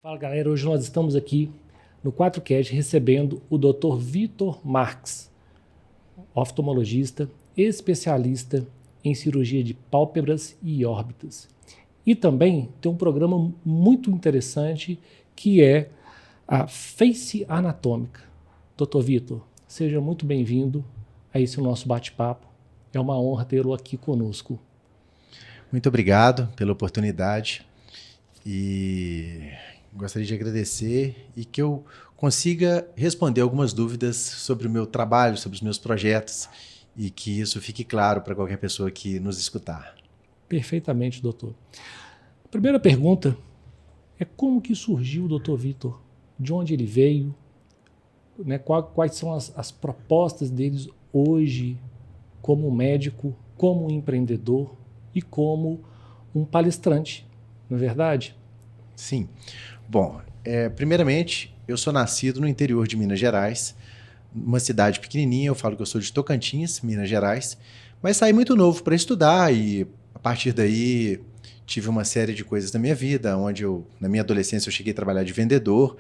Fala galera, hoje nós estamos aqui no 4Cast recebendo o Dr. Vitor Marques, oftalmologista, especialista em cirurgia de pálpebras e órbitas. E também tem um programa muito interessante que é a Face Anatômica. Dr. Vitor, seja muito bem-vindo a esse nosso bate-papo. É uma honra tê-lo aqui conosco. Muito obrigado pela oportunidade e gostaria de agradecer e que eu consiga responder algumas dúvidas sobre o meu trabalho, sobre os meus projetos e que isso fique claro para qualquer pessoa que nos escutar. Perfeitamente, doutor. A primeira pergunta é como que surgiu o Dr. Vitor? De onde ele veio? Né? Quais são as propostas deles hoje como médico, como empreendedor e como um palestrante, não é verdade? Sim. Bom, primeiramente, eu sou nascido no interior de Minas Gerais, uma cidade pequenininha, eu falo que eu sou de Tocantins, Minas Gerais, mas saí muito novo para estudar e a partir daí tive uma série de coisas na minha vida, onde na minha adolescência eu cheguei a trabalhar de vendedor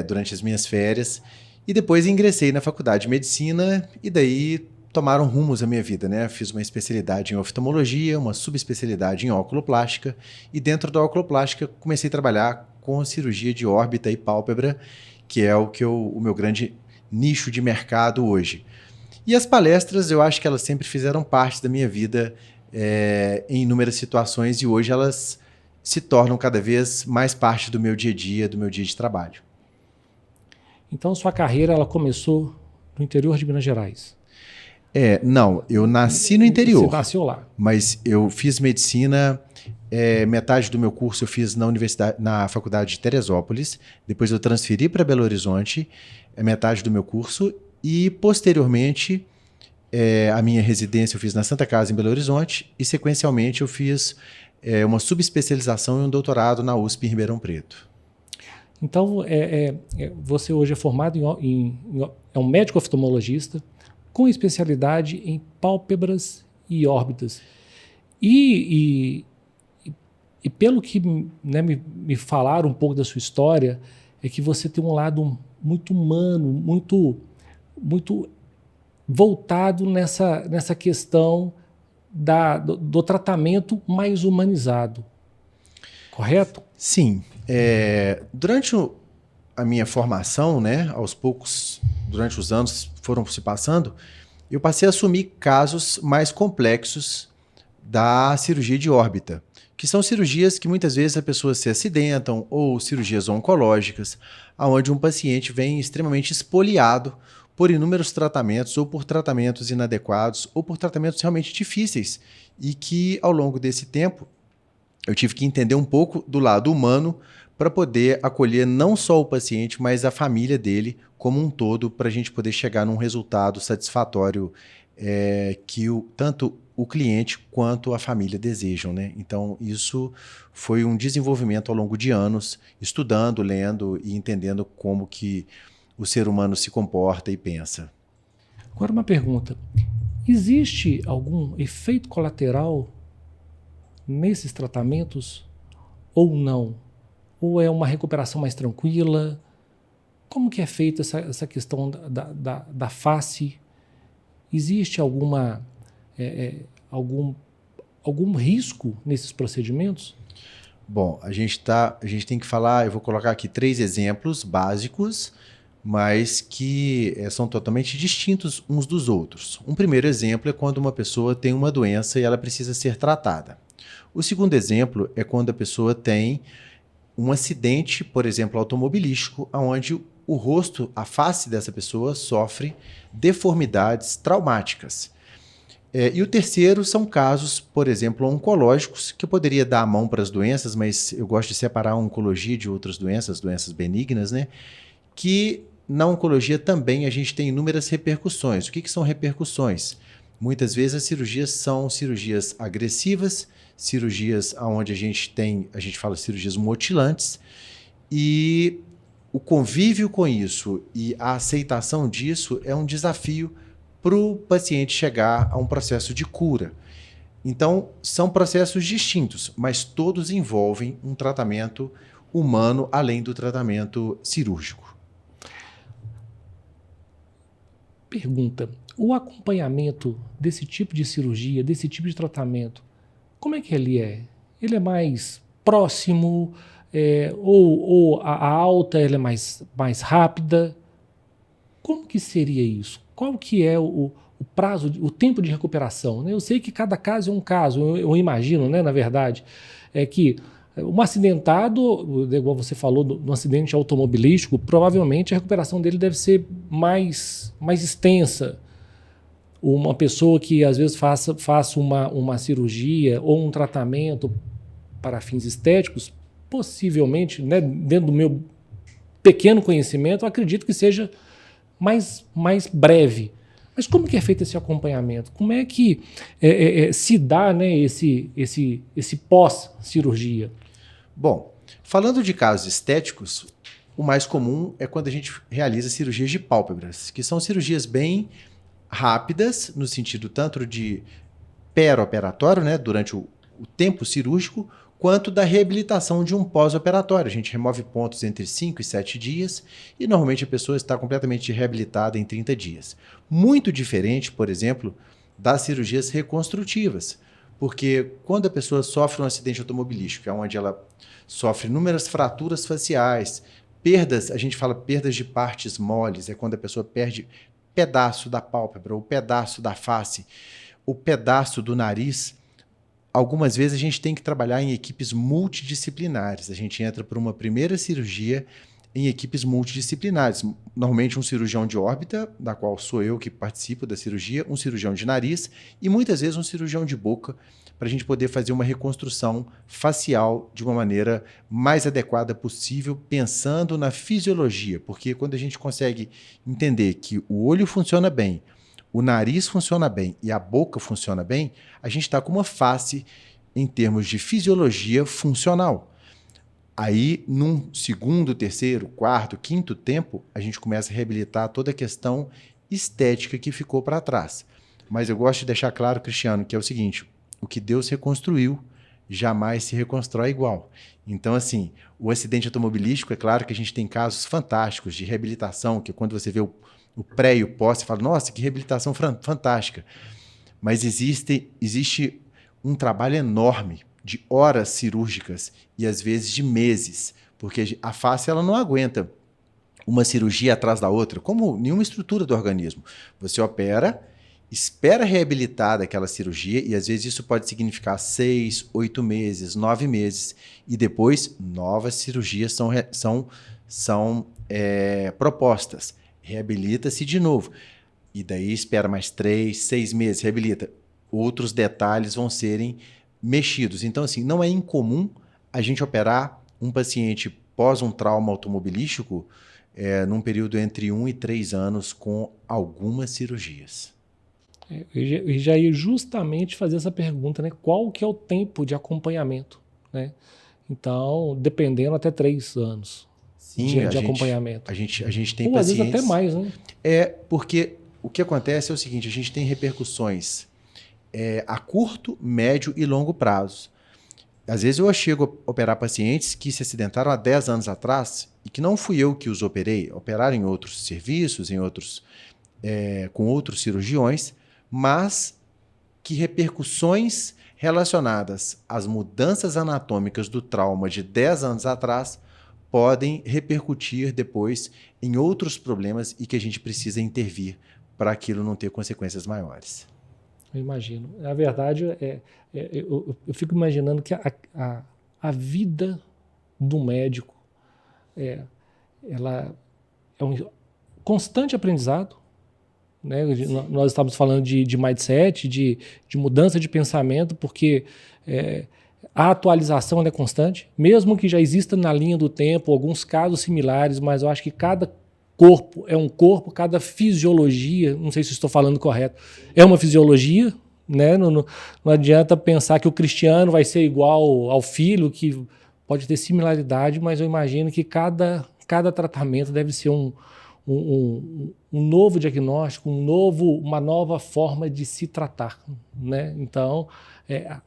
durante as minhas férias e depois ingressei na faculdade de medicina e daí tomaram rumos a minha vida, né? Fiz uma especialidade em oftalmologia, uma subespecialidade em oculoplástica e dentro da oculoplástica comecei a trabalhar com cirurgia de órbita e pálpebra, que é o meu grande nicho de mercado hoje. E as palestras, eu acho que elas sempre fizeram parte da minha vida em inúmeras situações e hoje elas se tornam cada vez mais parte do meu dia a dia, do meu dia de trabalho. Então, sua carreira ela começou no interior de Minas Gerais. Não, eu nasci no interior. Você nasceu lá. Mas eu fiz medicina, metade do meu curso eu fiz na faculdade de Teresópolis, depois eu transferi para Belo Horizonte, metade do meu curso, e posteriormente a minha residência eu fiz na Santa Casa em Belo Horizonte, e sequencialmente eu fiz uma subespecialização e um doutorado na USP em Ribeirão Preto. Então, você hoje é formado é um médico oftalmologista, com especialidade em pálpebras e órbitas. E pelo que me falaram um pouco da sua história, é que você tem um lado muito humano, muito voltado nessa questão do tratamento mais humanizado. Correto? Sim. Durante a minha formação, né, aos poucos, durante os anos foram se passando, eu passei a assumir casos mais complexos da cirurgia de órbita, que são cirurgias que muitas vezes as pessoas se acidentam ou cirurgias oncológicas, onde um paciente vem extremamente espoliado por inúmeros tratamentos ou por tratamentos inadequados ou por tratamentos realmente difíceis e que ao longo desse tempo eu tive que entender um pouco do lado humano para poder acolher não só o paciente, mas a família dele como um todo, para a gente poder chegar num resultado satisfatório que tanto o cliente quanto a família desejam, né? Então, isso foi um desenvolvimento ao longo de anos, estudando, lendo e entendendo como que o ser humano se comporta e pensa. Agora uma pergunta. Existe algum efeito colateral nesses tratamentos ou não? Ou é uma recuperação mais tranquila? Como que é feita essa questão da face? Existe algum risco nesses procedimentos? Bom, a gente tem que falar, eu vou colocar aqui 3 exemplos básicos, mas que são totalmente distintos uns dos outros. Um primeiro exemplo é quando uma pessoa tem uma doença e ela precisa ser tratada. O segundo exemplo é quando a pessoa tem um acidente, por exemplo, automobilístico, onde o rosto, a face dessa pessoa sofre deformidades traumáticas. E o terceiro são casos, por exemplo, oncológicos, que eu poderia dar a mão para as doenças, mas eu gosto de separar a oncologia de outras doenças benignas, né? Que na oncologia também a gente tem inúmeras repercussões. O que são repercussões? Muitas vezes as cirurgias são cirurgias agressivas, cirurgias onde a gente fala cirurgias mutilantes, e o convívio com isso e a aceitação disso é um desafio para o paciente chegar a um processo de cura. Então, são processos distintos, mas todos envolvem um tratamento humano além do tratamento cirúrgico. Pergunta: o acompanhamento desse tipo de cirurgia, desse tipo de tratamento, como é que ele é? Ele é mais próximo, ou a alta ela é mais rápida? Como que seria isso? Qual que é o prazo, o tempo de recuperação? Né? Eu sei que cada caso é um caso, eu imagino, né, na verdade, é que um acidentado, igual você falou, no acidente automobilístico, provavelmente a recuperação dele deve ser mais extensa. Uma pessoa que às vezes faça uma cirurgia ou um tratamento para fins estéticos, possivelmente, né, dentro do meu pequeno conhecimento, eu acredito que seja mais breve. Mas como que é feito esse acompanhamento? Como é que se dá, né, esse pós-cirurgia? Bom, falando de casos estéticos, o mais comum é quando a gente realiza cirurgias de pálpebras, que são cirurgias bem rápidas, no sentido tanto de pré-operatório, né, durante o tempo cirúrgico, quanto da reabilitação de um pós-operatório. A gente remove pontos entre 5 e 7 dias e normalmente a pessoa está completamente reabilitada em 30 dias. Muito diferente, por exemplo, das cirurgias reconstrutivas, porque quando a pessoa sofre um acidente automobilístico, é onde ela sofre inúmeras fraturas faciais, perdas, a gente fala perdas de partes moles, é quando a pessoa perde pedaço da pálpebra, o pedaço da face, o pedaço do nariz. Algumas vezes a gente tem que trabalhar em equipes multidisciplinares. A gente entra por uma primeira cirurgia em equipes multidisciplinares. Normalmente um cirurgião de órbita, da qual sou eu que participo da cirurgia, um cirurgião de nariz e muitas vezes um cirurgião de boca, para a gente poder fazer uma reconstrução facial de uma maneira mais adequada possível, pensando na fisiologia. Porque quando a gente consegue entender que o olho funciona bem, o nariz funciona bem e a boca funciona bem, a gente está com uma face, em termos de fisiologia, funcional. Aí, num segundo, terceiro, quarto, quinto tempo, a gente começa a reabilitar toda a questão estética que ficou para trás. Mas eu gosto de deixar claro, Cristiano, que é o seguinte: o que Deus reconstruiu jamais se reconstrói igual. Então, assim, o acidente automobilístico, é claro que a gente tem casos fantásticos de reabilitação, que quando você vê o pré e o pós, você fala, nossa, que reabilitação fantástica. Mas existe um trabalho enorme de horas cirúrgicas e às vezes de meses, porque a face ela não aguenta uma cirurgia atrás da outra, como nenhuma estrutura do organismo. Você opera, espera reabilitar daquela cirurgia e às vezes isso pode significar 6, 8 meses, 9 meses e depois novas cirurgias são propostas. Reabilita-se de novo. E daí espera mais 3, 6 meses, reabilita. Outros detalhes vão serem mexidos. Então, assim, não é incomum a gente operar um paciente pós um trauma automobilístico num período entre 1 e 3 anos com algumas cirurgias. Eu já ia justamente fazer essa pergunta, né? Qual que é o tempo de acompanhamento, né? Então, dependendo, até 3 anos. Sim, de acompanhamento. A gente tem ou pacientes... às vezes até mais, né? Porque o que acontece é o seguinte, a gente tem repercussões a curto, médio e longo prazo. Às vezes eu chego a operar pacientes que se acidentaram há 10 anos atrás e que não fui eu que os operei, operaram em outros serviços, com outros cirurgiões, mas que repercussões relacionadas às mudanças anatômicas do trauma de 10 anos atrás podem repercutir depois em outros problemas e que a gente precisa intervir para aquilo não ter consequências maiores. Eu imagino. Na verdade, eu fico imaginando que a vida do médico ela é um constante aprendizado, né? Nós estamos falando de mindset, de mudança de pensamento, porque a atualização é constante, mesmo que já exista na linha do tempo alguns casos similares, mas eu acho que cada corpo é um corpo, cada fisiologia, não sei se estou falando correto, é uma fisiologia, né? Não adianta pensar que o Cristiano vai ser igual ao filho, que pode ter similaridade, mas eu imagino que cada tratamento deve ser um novo diagnóstico, uma nova forma de se tratar, né? Então,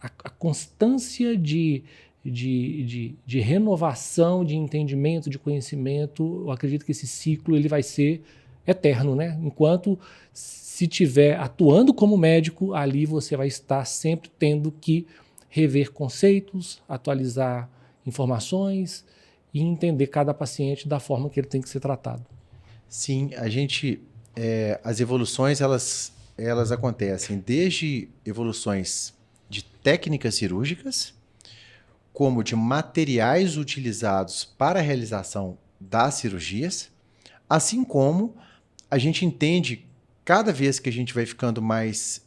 a constância de de renovação, de entendimento, de conhecimento. Eu acredito que esse ciclo ele vai ser eterno, né? Enquanto se estiver atuando como médico, ali você vai estar sempre tendo que rever conceitos, atualizar informações e entender cada paciente da forma que ele tem que ser tratado. Sim, as evoluções elas acontecem desde evoluções de técnicas cirúrgicas, como de materiais utilizados para a realização das cirurgias, assim como a gente entende, cada vez que a gente vai ficando mais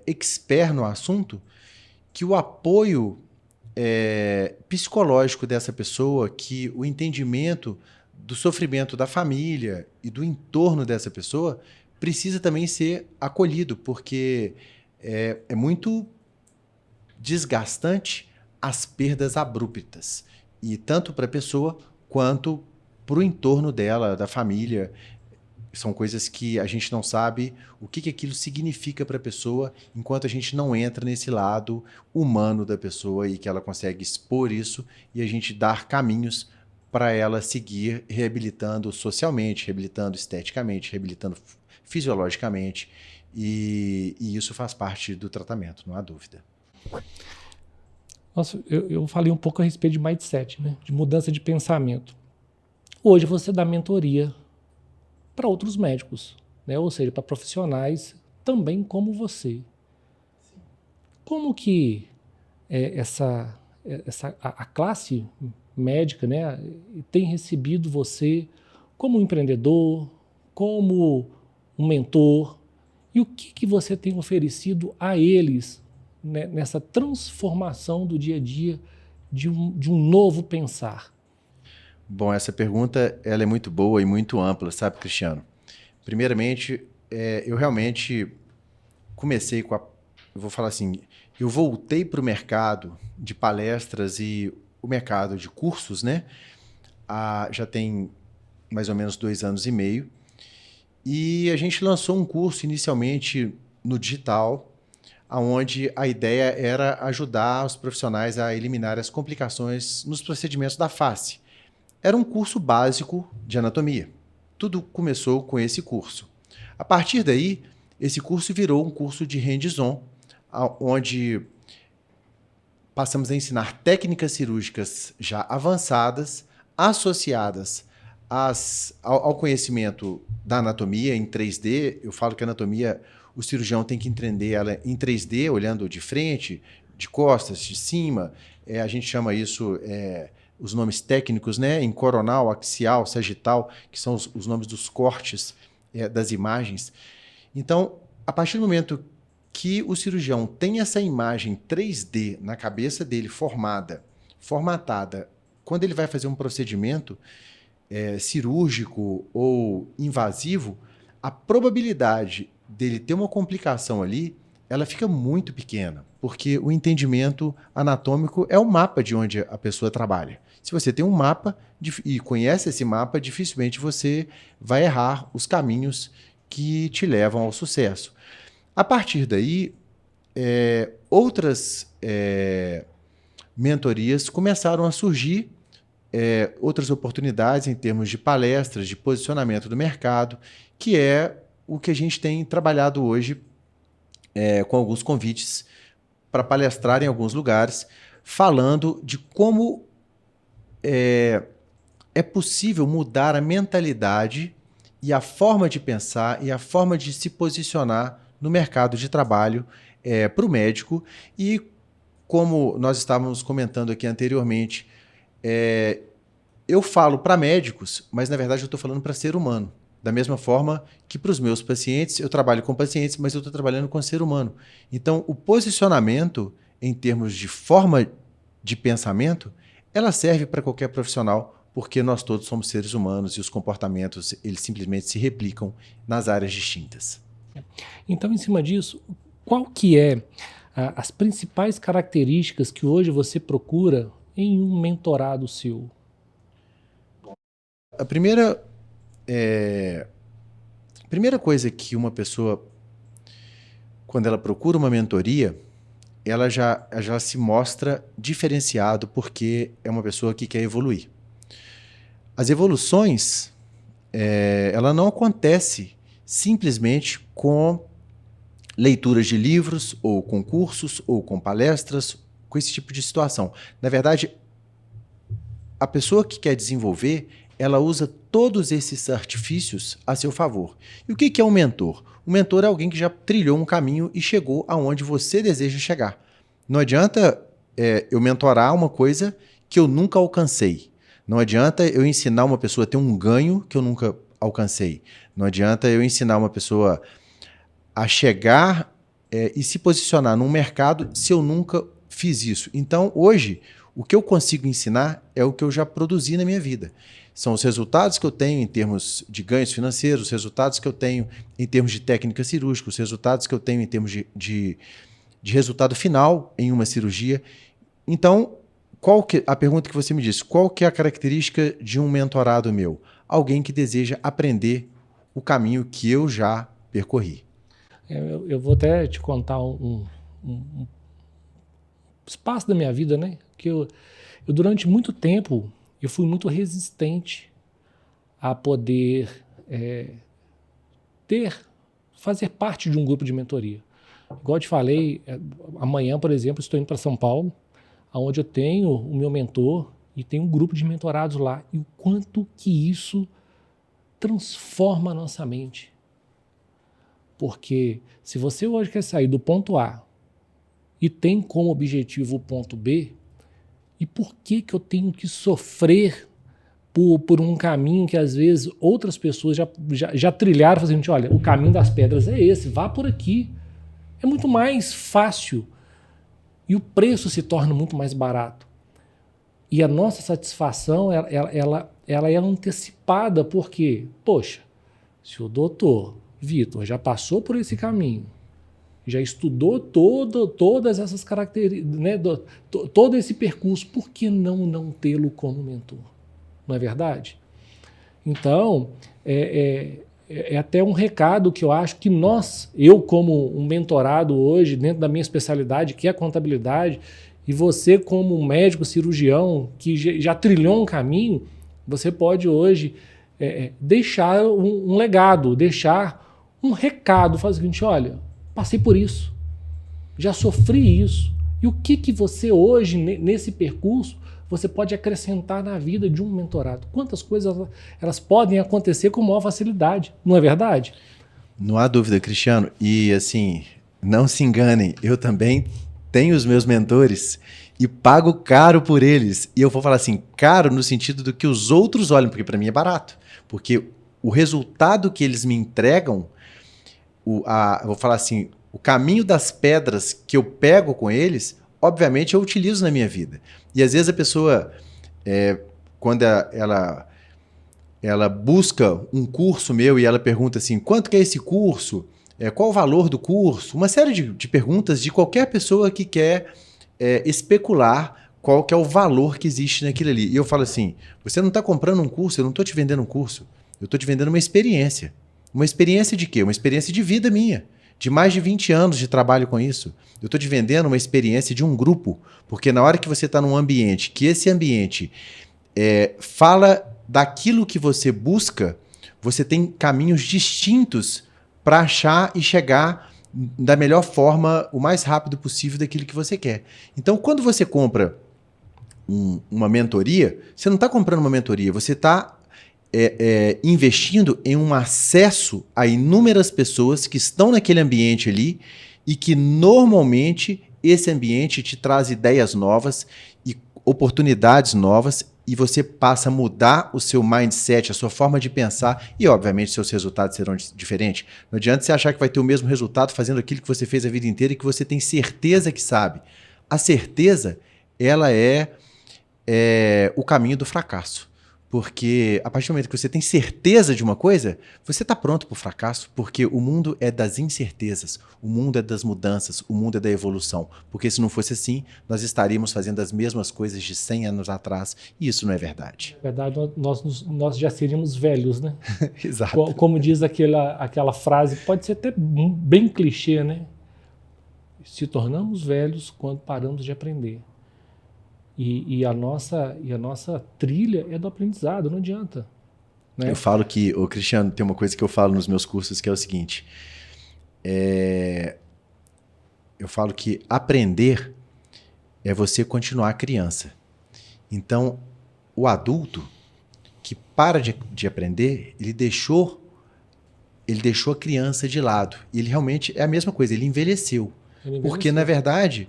expert no assunto, que o apoio psicológico dessa pessoa, que o entendimento do sofrimento da família e do entorno dessa pessoa precisa também ser acolhido, porque é muito desgastante as perdas abruptas, e tanto para a pessoa quanto para o entorno dela, da família. São coisas que a gente não sabe o que aquilo significa para a pessoa enquanto a gente não entra nesse lado humano da pessoa e que ela consegue expor isso e a gente dar caminhos para ela seguir reabilitando socialmente, reabilitando esteticamente, reabilitando fisiologicamente. E isso faz parte do tratamento, não há dúvida. Nossa, eu falei um pouco a respeito de mindset, né? De mudança de pensamento. Hoje você dá mentoria para outros médicos, né? Ou seja, para profissionais também como você. Sim. Como que a classe médica, né, tem recebido você como um empreendedor, como um mentor, e o que você tem oferecido a eles, né, nessa transformação do dia a dia de um novo pensar? Bom, essa pergunta ela é muito boa e muito ampla, sabe, Cristiano? Primeiramente, eu realmente comecei eu vou falar assim, eu voltei para o mercado de palestras e o mercado de cursos, né? Já tem mais ou menos 2 anos e meio. E a gente lançou um curso inicialmente no digital, onde a ideia era ajudar os profissionais a eliminar as complicações nos procedimentos da face. Era um curso básico de anatomia. Tudo começou com esse curso. A partir daí, esse curso virou um curso de hands-on, onde passamos a ensinar técnicas cirúrgicas já avançadas, associadas ao conhecimento da anatomia em 3D. Eu falo que a anatomia, o cirurgião tem que entender ela em 3D, olhando de frente, de costas, de cima. A gente chama isso, os nomes técnicos, né? Em coronal, axial, sagital, que são os nomes dos cortes das imagens. Então, a partir do momento que o cirurgião tem essa imagem 3D na cabeça dele formatada, quando ele vai fazer um procedimento cirúrgico ou invasivo, a probabilidade dele ter uma complicação ali, ela fica muito pequena, porque o entendimento anatômico é o mapa de onde a pessoa trabalha. Se você tem um mapa e conhece esse mapa, dificilmente você vai errar os caminhos que te levam ao sucesso. A partir daí, outras mentorias começaram a surgir, outras oportunidades em termos de palestras, de posicionamento do mercado, que é o que a gente tem trabalhado hoje com alguns convites para palestrar em alguns lugares, falando de como é possível mudar a mentalidade e a forma de pensar e a forma de se posicionar no mercado de trabalho para o médico. E como nós estávamos comentando aqui anteriormente, eu falo para médicos, mas na verdade eu estou falando para ser humano. Da mesma forma que para os meus pacientes, eu trabalho com pacientes, mas eu estou trabalhando com ser humano. Então, o posicionamento em termos de forma de pensamento, ela serve para qualquer profissional, porque nós todos somos seres humanos e os comportamentos, eles simplesmente se replicam nas áreas distintas. Então, em cima disso, qual que as principais características que hoje você procura em um mentorado seu? A primeira coisa que uma pessoa, quando ela procura uma mentoria, ela já se mostra diferenciado porque é uma pessoa que quer evoluir. As evoluções, ela não acontece simplesmente com leituras de livros, ou com cursos, ou com palestras, com esse tipo de situação. Na verdade, a pessoa que quer desenvolver, ela usa todos esses artifícios a seu favor. E o que é um mentor? O mentor é alguém que já trilhou um caminho e chegou aonde você deseja chegar. Não adianta eu mentorar uma coisa que eu nunca alcancei. Não adianta eu ensinar uma pessoa a ter um ganho que eu nunca alcancei. Não adianta eu ensinar uma pessoa a chegar e se posicionar num mercado se eu nunca fiz isso. Então, hoje, o que eu consigo ensinar é o que eu já produzi na minha vida. São os resultados que eu tenho em termos de ganhos financeiros, os resultados que eu tenho em termos de técnica cirúrgica, os resultados que eu tenho em termos de resultado final em uma cirurgia. Então, a pergunta que você me disse, qual que é a característica de um mentorado meu? Alguém que deseja aprender o caminho que eu já percorri. Eu vou até te contar um espaço da minha vida, né? Que eu durante muito tempo, eu fui muito resistente a poder fazer parte de um grupo de mentoria. Igual eu te falei, amanhã, por exemplo, estou indo para São Paulo, onde eu tenho o meu mentor e tenho um grupo de mentorados lá. E o quanto que isso transforma a nossa mente. Porque se você hoje quer sair do ponto A e tem como objetivo o ponto B, e por que eu tenho que sofrer por um caminho que às vezes outras pessoas já trilharam, fazendo, olha, o caminho das pedras é esse, vá por aqui. É muito mais fácil e o preço se torna muito mais barato. E a nossa satisfação, ela é antecipada porque, poxa, se o doutor Vitor já passou por esse caminho, já estudou todas essas características, né, todo esse percurso, por que não tê-lo como mentor? Não é verdade? Então, é até um recado que eu acho que eu como um mentorado hoje, dentro da minha especialidade, que é a contabilidade, e você como um médico cirurgião que já trilhou um caminho, você pode hoje deixar um legado, deixar um recado, faz o seguinte, olha, passei por isso, já sofri isso, e o que você hoje, nesse percurso, você pode acrescentar na vida de um mentorado? Quantas coisas elas podem acontecer com maior facilidade, não é verdade? Não há dúvida, Cristiano. E assim, não se enganem, eu também tenho os meus mentores e pago caro por eles. E eu vou falar assim, caro no sentido do que os outros olham, porque para mim é barato. Porque o resultado que eles me entregam, vou falar assim, o caminho das pedras que eu pego com eles, obviamente eu utilizo na minha vida. E às vezes a pessoa, quando ela busca um curso meu e ela pergunta assim, quanto que é esse curso? Qual o valor do curso? Uma série de perguntas de qualquer pessoa que quer especular qual que é o valor que existe naquilo ali. E eu falo assim, você não está comprando um curso, eu não estou te vendendo um curso, eu estou te vendendo uma experiência. Uma experiência de quê? Uma experiência de vida minha. De mais de 20 anos de trabalho com isso. Eu estou te vendendo uma experiência de um grupo, porque na hora que você está num ambiente, que esse ambiente fala daquilo que você busca, você tem caminhos distintos para achar e chegar da melhor forma, o mais rápido possível daquilo que você quer. Então, quando você compra uma mentoria, você não está comprando uma mentoria, você está investindo em um acesso a inúmeras pessoas que estão naquele ambiente ali e que normalmente esse ambiente te traz ideias novas e oportunidades novas e você passa a mudar o seu mindset, a sua forma de pensar e, obviamente, seus resultados serão diferentes. Não adianta você achar que vai ter o mesmo resultado fazendo aquilo que você fez a vida inteira e que você tem certeza que sabe. A certeza, ela é o caminho do fracasso. Porque a partir do momento que você tem certeza de uma coisa, você está pronto para o fracasso, porque o mundo é das incertezas, o mundo é das mudanças, o mundo é da evolução. Porque se não fosse assim, nós estaríamos fazendo as mesmas coisas de 100 anos atrás, e isso não é verdade. Na verdade, nós já seríamos velhos, né? Exato. Como diz aquela frase, pode ser até bem clichê, né? se tornamos velhos quando paramos de aprender. E a nossa trilha é do aprendizado, não adianta. Né? Eu falo que, Cristiano, tem uma coisa que eu falo nos meus cursos que é o seguinte, eu falo que aprender é você continuar criança. Então, o adulto que para de aprender, ele deixou a criança de lado. E ele realmente é a mesma coisa, ele envelheceu. Porque, na verdade,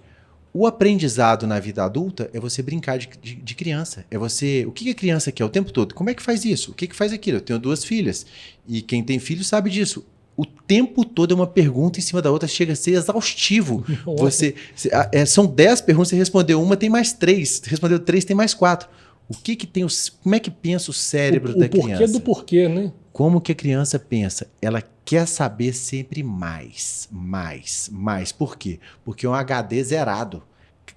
o aprendizado na vida adulta é você brincar de criança. É você... O que a criança quer o tempo todo? Como é que faz isso? O que faz aquilo? Eu tenho 2 filhas. E quem tem filho sabe disso. O tempo todo é uma pergunta em cima da outra, chega a ser exaustivo. São 10 perguntas, você respondeu uma, tem mais 3. Respondeu 3, tem mais 4. Como é que pensa o cérebro da criança? O porquê do porquê, né? Como que a criança pensa? Ela quer saber sempre mais, mais, mais. Por quê? Porque é um HD zerado.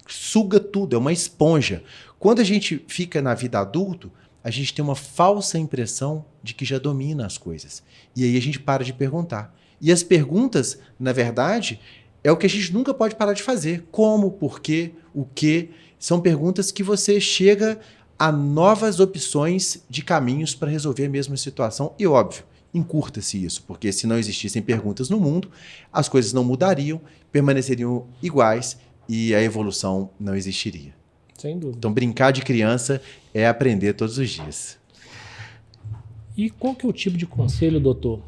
Suga tudo, é uma esponja. Quando a gente fica na vida adulto, a gente tem uma falsa impressão de que já domina as coisas. E aí a gente para de perguntar. E as perguntas, na verdade, é o que a gente nunca pode parar de fazer. Como, por quê, o quê? São perguntas que você chega a novas opções de caminhos para resolver a mesma situação. E, óbvio, encurta-se isso, porque se não existissem perguntas no mundo, as coisas não mudariam, permaneceriam iguais e a evolução não existiria. Sem dúvida. Então, brincar de criança é aprender todos os dias. E qual que é o tipo de conselho, doutor,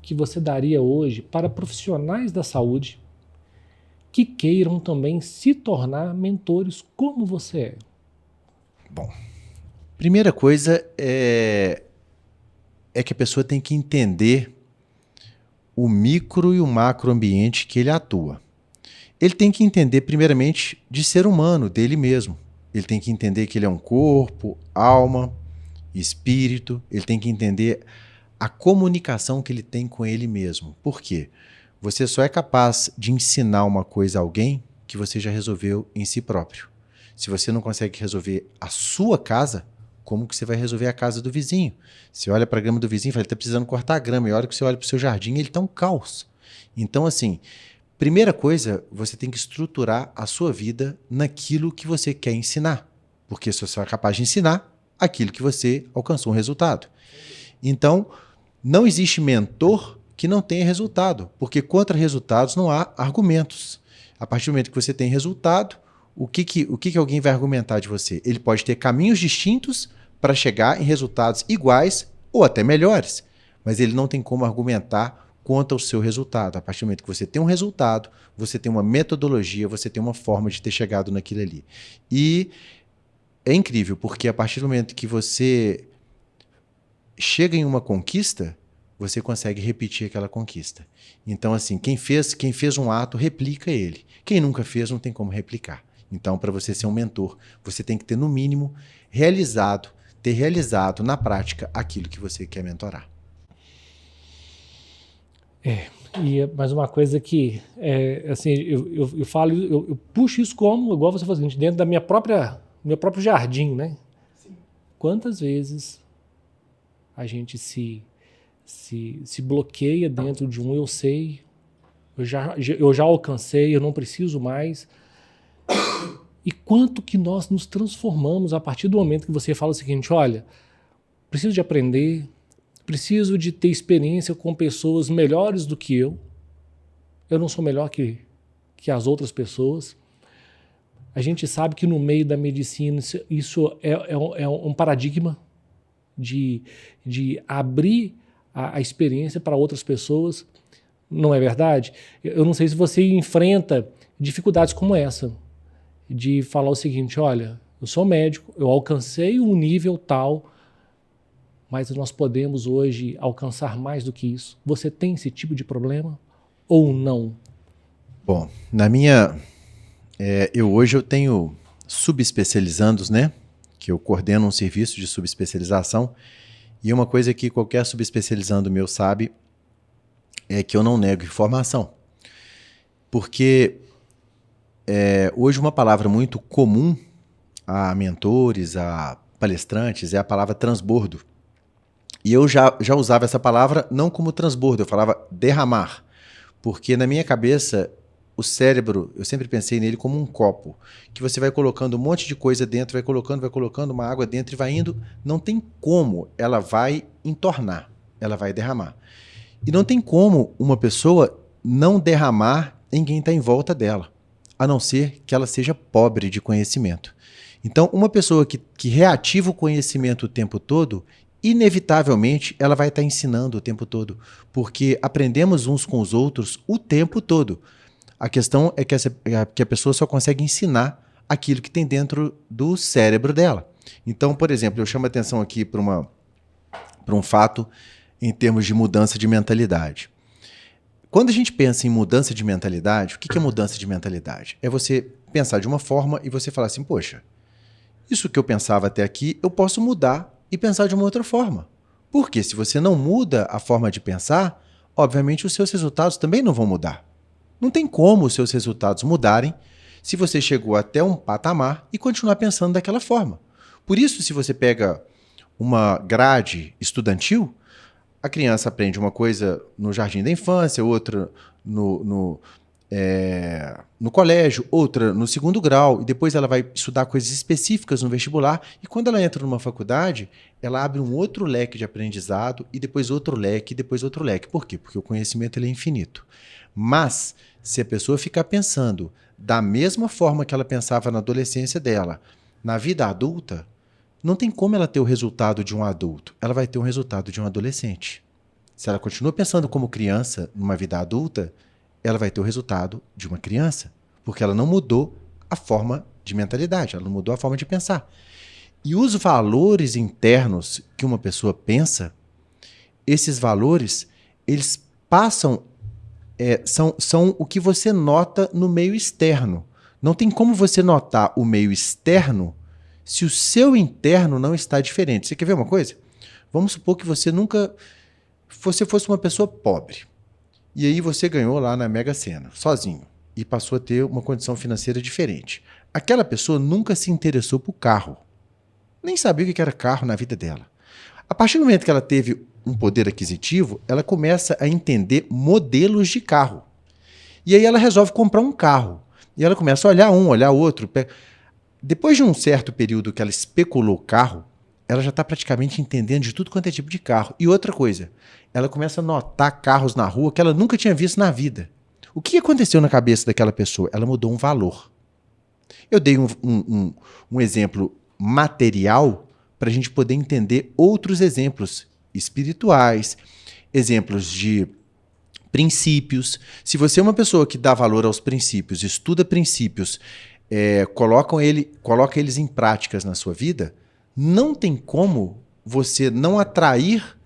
que você daria hoje para profissionais da saúde que queiram também se tornar mentores como você é? Bom, primeira coisa é que a pessoa tem que entender o micro e o macro ambiente que ele atua. Ele tem que entender, primeiramente, de ser humano, dele mesmo. Ele tem que entender que ele é um corpo, alma, espírito. Ele tem que entender a comunicação que ele tem com ele mesmo. Por quê? Você só é capaz de ensinar uma coisa a alguém que você já resolveu em si próprio. Se você não consegue resolver a sua casa, como que você vai resolver a casa do vizinho? Você olha para a grama do vizinho e fala, ele está precisando cortar a grama. E a hora que você olha para o seu jardim, ele está um caos. Então, assim, primeira coisa, você tem que estruturar a sua vida naquilo que você quer ensinar. Porque você só é capaz de ensinar aquilo que você alcançou um resultado. Então, não existe mentor que não tenha resultado. Porque contra resultados não há argumentos. A partir do momento que você tem resultado, o que alguém vai argumentar de você? Ele pode ter caminhos distintos para chegar em resultados iguais ou até melhores, mas ele não tem como argumentar contra o seu resultado. A partir do momento que você tem um resultado, você tem uma metodologia, você tem uma forma de ter chegado naquilo ali. E é incrível, porque a partir do momento que você chega em uma conquista, você consegue repetir aquela conquista. Então, assim, quem fez um ato, replica ele. Quem nunca fez, não tem como replicar. Então, para você ser um mentor, você tem que ter, no mínimo, ter realizado na prática aquilo que você quer mentorar. E mais uma coisa que, assim, eu falo, eu puxo isso como, igual você falou, dentro da meu próprio jardim, né? Sim. Quantas vezes a gente se bloqueia dentro de eu sei, eu já alcancei, eu não preciso mais. E quanto que nós nos transformamos a partir do momento que você fala o seguinte, olha, preciso de aprender, preciso de ter experiência com pessoas melhores do que eu não sou melhor que as outras pessoas. A gente sabe que no meio da medicina isso é um paradigma de abrir a experiência para outras pessoas, não é verdade? Eu não sei se você enfrenta dificuldades como essa, de falar o seguinte, olha, eu sou médico, eu alcancei um nível tal, mas nós podemos hoje alcançar mais do que isso. Você tem esse tipo de problema ou não? Bom, hoje eu tenho subespecializandos, né? Que eu coordeno um serviço de subespecialização. E uma coisa que qualquer subespecializando meu sabe é que eu não nego informação. Porque hoje uma palavra muito comum a mentores, a palestrantes, é a palavra transbordo. E eu já usava essa palavra não como transbordo, eu falava derramar. Porque na minha cabeça, o cérebro, eu sempre pensei nele como um copo, que você vai colocando um monte de coisa dentro, vai colocando uma água dentro e vai indo. Não tem como ela vai entornar, ela vai derramar. E não tem como uma pessoa não derramar em quem está em volta dela, a não ser que ela seja pobre de conhecimento. Então, uma pessoa que reativa o conhecimento o tempo todo, inevitavelmente ela vai estar ensinando o tempo todo, porque aprendemos uns com os outros o tempo todo. A questão é que a pessoa só consegue ensinar aquilo que tem dentro do cérebro dela. Então, por exemplo, eu chamo a atenção aqui para um fato em termos de mudança de mentalidade. Quando a gente pensa em mudança de mentalidade, o que é mudança de mentalidade? É você pensar de uma forma e você falar assim, poxa, isso que eu pensava até aqui, eu posso mudar e pensar de uma outra forma. Porque se você não muda a forma de pensar, obviamente os seus resultados também não vão mudar. Não tem como os seus resultados mudarem se você chegou até um patamar e continuar pensando daquela forma. Por isso, se você pega uma grade estudantil, a criança aprende uma coisa no jardim da infância, outra no colégio, outra no segundo grau, e depois ela vai estudar coisas específicas no vestibular, e quando ela entra numa faculdade, ela abre um outro leque de aprendizado, e depois outro leque, e depois outro leque. Por quê? Porque o conhecimento ele é infinito. Mas, se a pessoa ficar pensando da mesma forma que ela pensava na adolescência dela, na vida adulta, não tem como ela ter o resultado de um adulto. Ela vai ter um resultado de um adolescente. Se ela continua pensando como criança numa vida adulta, ela vai ter o resultado de uma criança, porque ela não mudou a forma de mentalidade, ela não mudou a forma de pensar. E os valores internos que uma pessoa pensa, esses valores, eles passam, são o que você nota no meio externo. Não tem como você notar o meio externo se o seu interno não está diferente. Você quer ver uma coisa? Vamos supor que você fosse uma pessoa pobre. E aí você ganhou lá na Mega Sena, sozinho, e passou a ter uma condição financeira diferente. Aquela pessoa nunca se interessou por carro. Nem sabia o que era carro na vida dela. A partir do momento que ela teve um poder aquisitivo, ela começa a entender modelos de carro. E aí ela resolve comprar um carro. E ela começa a olhar um, olhar outro. Depois de um certo período que ela especulou carro, ela já está praticamente entendendo de tudo quanto é tipo de carro. E outra coisa, ela começa a notar carros na rua que ela nunca tinha visto na vida. O que aconteceu na cabeça daquela pessoa? Ela mudou um valor. Eu dei um exemplo material para a gente poder entender outros exemplos espirituais, exemplos de princípios. Se você é uma pessoa que dá valor aos princípios, estuda princípios, coloca eles em práticas na sua vida, não tem como você não atrair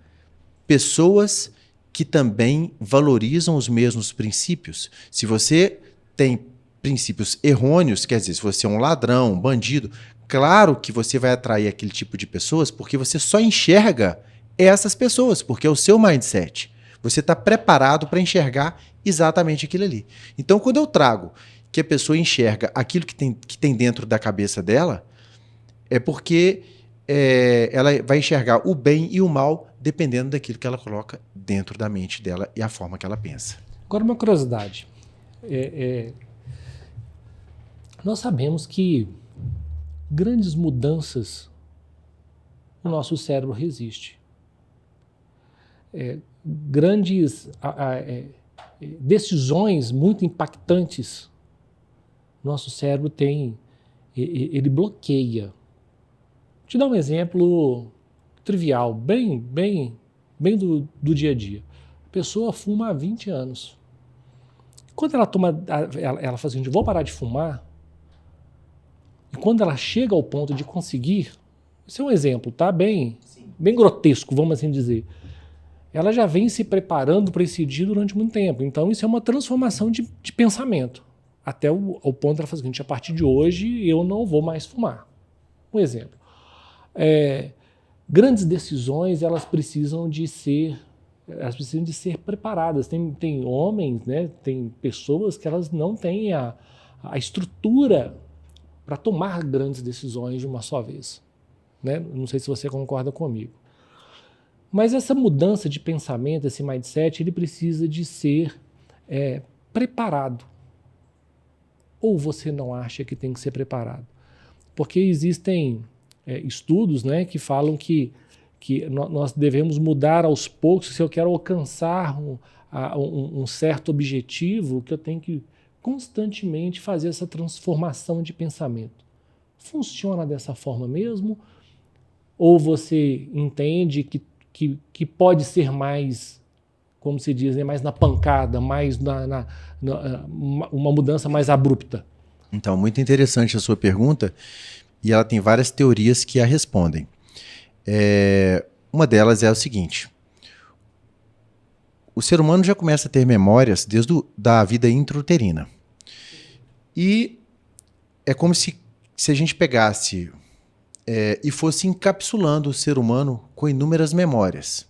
pessoas que também valorizam os mesmos princípios. Se você tem princípios errôneos, quer dizer, se você é um ladrão, um bandido, claro que você vai atrair aquele tipo de pessoas porque você só enxerga essas pessoas, porque é o seu mindset. Você está preparado para enxergar exatamente aquilo ali. Então, quando eu trago que a pessoa enxerga aquilo que tem dentro da cabeça dela, é porque ela vai enxergar o bem e o mal dependendo daquilo que ela coloca dentro da mente dela e a forma que ela pensa. Agora, uma curiosidade. Nós sabemos que grandes mudanças no nosso cérebro resistem. Grandes decisões muito impactantes, nosso cérebro ele bloqueia. Vou te dar um exemplo trivial, bem do dia a dia. A pessoa fuma há 20 anos. Quando ela fala assim, vou parar de fumar, e quando ela chega ao ponto de conseguir, isso é um exemplo, tá? Bem grotesco, vamos assim dizer. Ela já vem se preparando para esse dia durante muito tempo. Então, isso é uma transformação de pensamento. Até o ponto dela falar o seguinte, a partir de hoje eu não vou mais fumar. Um exemplo. Grandes decisões, elas precisam de ser preparadas. Tem homens, né, tem pessoas que elas não têm a estrutura para tomar grandes decisões de uma só vez. Né? Não sei se você concorda comigo. Mas essa mudança de pensamento, esse mindset, ele precisa de ser preparado. ou você não acha que tem que ser preparado? Porque existem estudos, né, que falam que nós devemos mudar aos poucos. Se eu quero alcançar um certo objetivo, que eu tenho que constantemente fazer essa transformação de pensamento. Funciona dessa forma mesmo? Ou você entende que pode ser mais, como se diz, né, mais na pancada, mais uma mudança mais abrupta? Então, muito interessante a sua pergunta, e ela tem várias teorias que a respondem. Uma delas é o seguinte: o ser humano já começa a ter memórias desde da vida intrauterina. E é como se a gente pegasse e fosse encapsulando o ser humano com inúmeras memórias.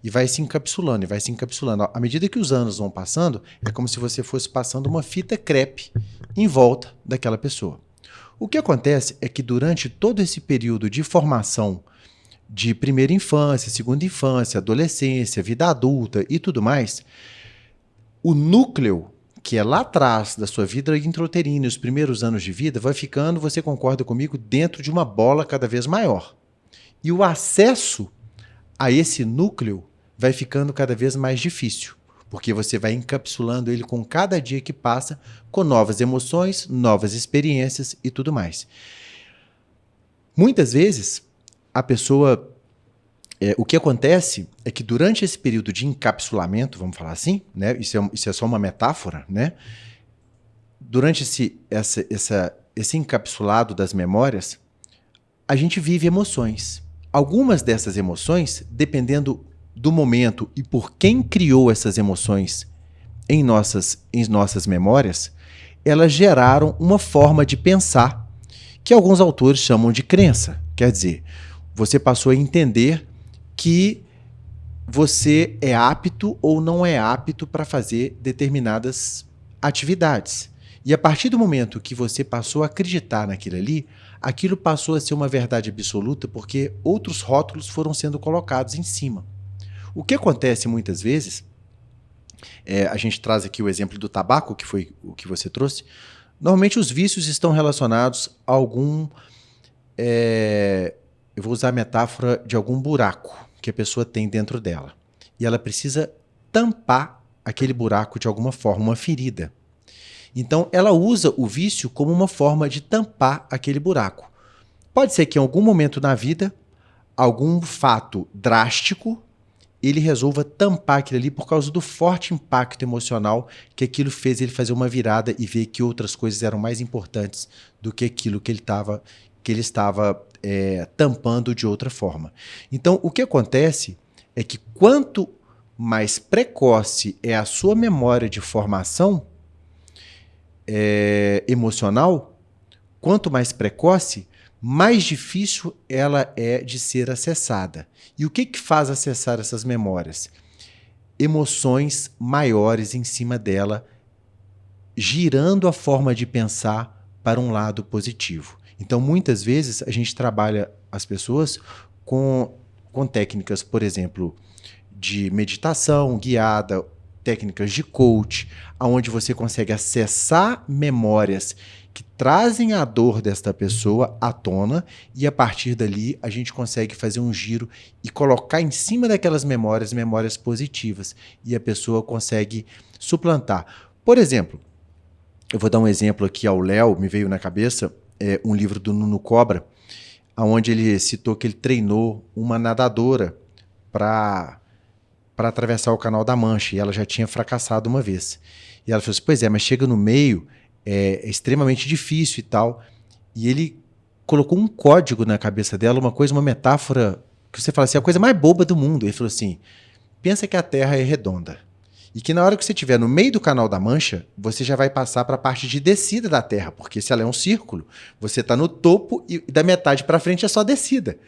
E vai se encapsulando, e vai se encapsulando. À medida que os anos vão passando, é como se você fosse passando uma fita crepe em volta daquela pessoa. O que acontece é que durante todo esse período de formação de primeira infância, segunda infância, adolescência, vida adulta e tudo mais, o núcleo, que é lá atrás da sua vida intrauterina e os primeiros anos de vida, vai ficando, você concorda comigo, dentro de uma bola cada vez maior. E o acesso a esse núcleo vai ficando cada vez mais difícil, porque você vai encapsulando ele com cada dia que passa, com novas emoções, novas experiências e tudo mais. Muitas vezes, a pessoa... o que acontece é que durante esse período de encapsulamento, vamos falar assim, né? Isso é só uma metáfora, né? Durante esse encapsulado das memórias, a gente vive emoções. Algumas dessas emoções, dependendo do momento e por quem criou essas emoções em nossas memórias, elas geraram uma forma de pensar que alguns autores chamam de crença. Quer dizer, você passou a entender que você é apto ou não é apto para fazer determinadas atividades. E a partir do momento que você passou a acreditar naquilo ali, aquilo passou a ser uma verdade absoluta porque outros rótulos foram sendo colocados em cima. O que acontece muitas vezes, a gente traz aqui o exemplo do tabaco, que foi o que você trouxe. Normalmente os vícios estão relacionados a algum... eu vou usar a metáfora de algum buraco que a pessoa tem dentro dela. E ela precisa tampar aquele buraco de alguma forma, uma ferida. Então, ela usa o vício como uma forma de tampar aquele buraco. Pode ser que em algum momento na vida, algum fato drástico, ele resolva tampar aquilo ali por causa do forte impacto emocional que aquilo fez ele fazer uma virada e ver que outras coisas eram mais importantes do que aquilo que ele estava tampando de outra forma. Então, o que acontece é que quanto mais precoce é a sua memória de formação emocional, quanto mais precoce, mais difícil ela é de ser acessada. E o que faz acessar essas memórias? Emoções maiores em cima dela, girando a forma de pensar para um lado positivo. Então, muitas vezes, a gente trabalha as pessoas com técnicas, por exemplo, de meditação guiada, técnicas de coach, onde você consegue acessar memórias que trazem a dor desta pessoa à tona e, a partir dali, a gente consegue fazer um giro e colocar em cima daquelas memórias positivas, e a pessoa consegue suplantar. Por exemplo, eu vou dar um exemplo aqui ao Léo, me veio na cabeça, um livro do Nuno Cobra, onde ele citou que ele treinou uma nadadora para atravessar o Canal da Mancha, e ela já tinha fracassado uma vez. E ela falou assim, pois é, mas chega no meio, é extremamente difícil e tal. E ele colocou um código na cabeça dela, uma metáfora, que você fala assim, é a coisa mais boba do mundo. Ele falou assim, pensa que a Terra é redonda, e que na hora que você estiver no meio do Canal da Mancha, você já vai passar para a parte de descida da Terra, porque se ela é um círculo, você está no topo e da metade para frente é só descida.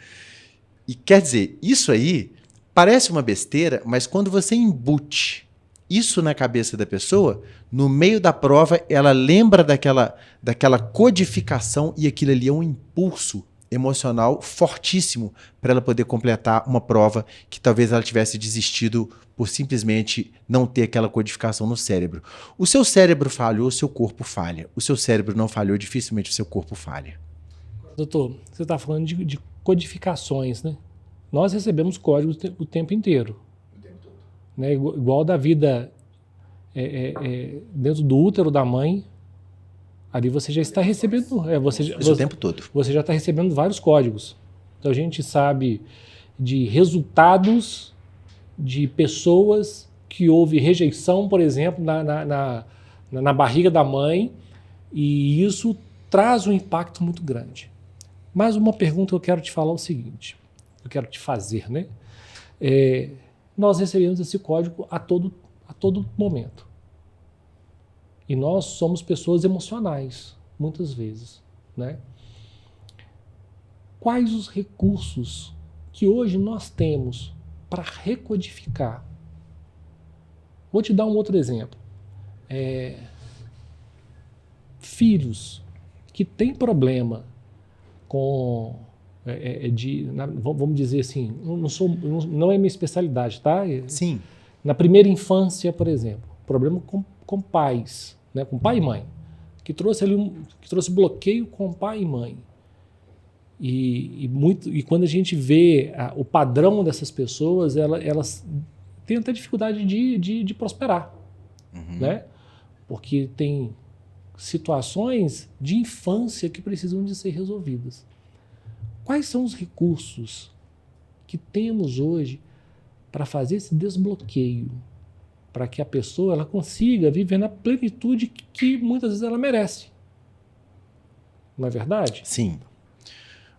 E quer dizer, isso aí parece uma besteira, mas quando você embute isso na cabeça da pessoa, no meio da prova, ela lembra daquela codificação, e aquilo ali é um impulso emocional fortíssimo para ela poder completar uma prova que talvez ela tivesse desistido por simplesmente não ter aquela codificação no cérebro. O seu cérebro falhou, o seu corpo falha. O seu cérebro não falhou, dificilmente o seu corpo falha. Doutor, você está falando de codificações, né? Nós recebemos códigos o tempo inteiro. O tempo todo. Né? Igual da vida dentro do útero da mãe, ali você já está recebendo... o tempo todo. Você já está recebendo vários códigos. Então a gente sabe de resultados de pessoas que houve rejeição, por exemplo, na barriga da mãe, e isso traz um impacto muito grande. Mas uma pergunta que eu quero te falar é o seguinte, eu quero te fazer, né? Nós recebemos esse código a todo momento. E nós somos pessoas emocionais, muitas vezes, né? Quais os recursos que hoje nós temos para recodificar? Vou te dar um outro exemplo. Filhos que têm problema com... vamos dizer assim, não é minha especialidade, tá? Sim. Na primeira infância, por exemplo, problema com pais, né? Com pai e mãe, que trouxe bloqueio com pai e mãe. E quando a gente vê o padrão dessas pessoas, elas têm até dificuldade de prosperar, né? Porque tem situações de infância que precisam de ser resolvidas. Quais são os recursos que temos hoje para fazer esse desbloqueio, para que a pessoa ela consiga viver na plenitude que muitas vezes ela merece? Não é verdade? Sim.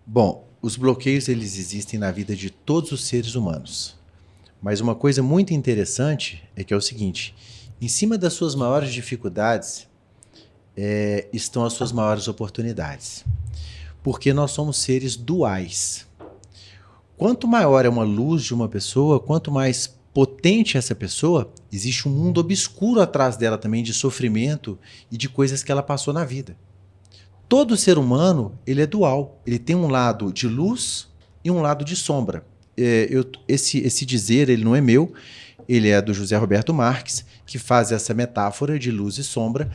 Bom, os bloqueios eles existem na vida de todos os seres humanos. Mas uma coisa muito interessante é que é o seguinte, em cima das suas maiores dificuldades estão as suas maiores oportunidades. Porque nós somos seres duais. Quanto maior é uma luz de uma pessoa, quanto mais potente essa pessoa, existe um mundo obscuro atrás dela também de sofrimento e de coisas que ela passou na vida. Todo ser humano, ele é dual. Ele tem um lado de luz e um lado de sombra. Esse dizer, ele não é meu, ele é do José Roberto Marques, que faz essa metáfora de luz e sombra,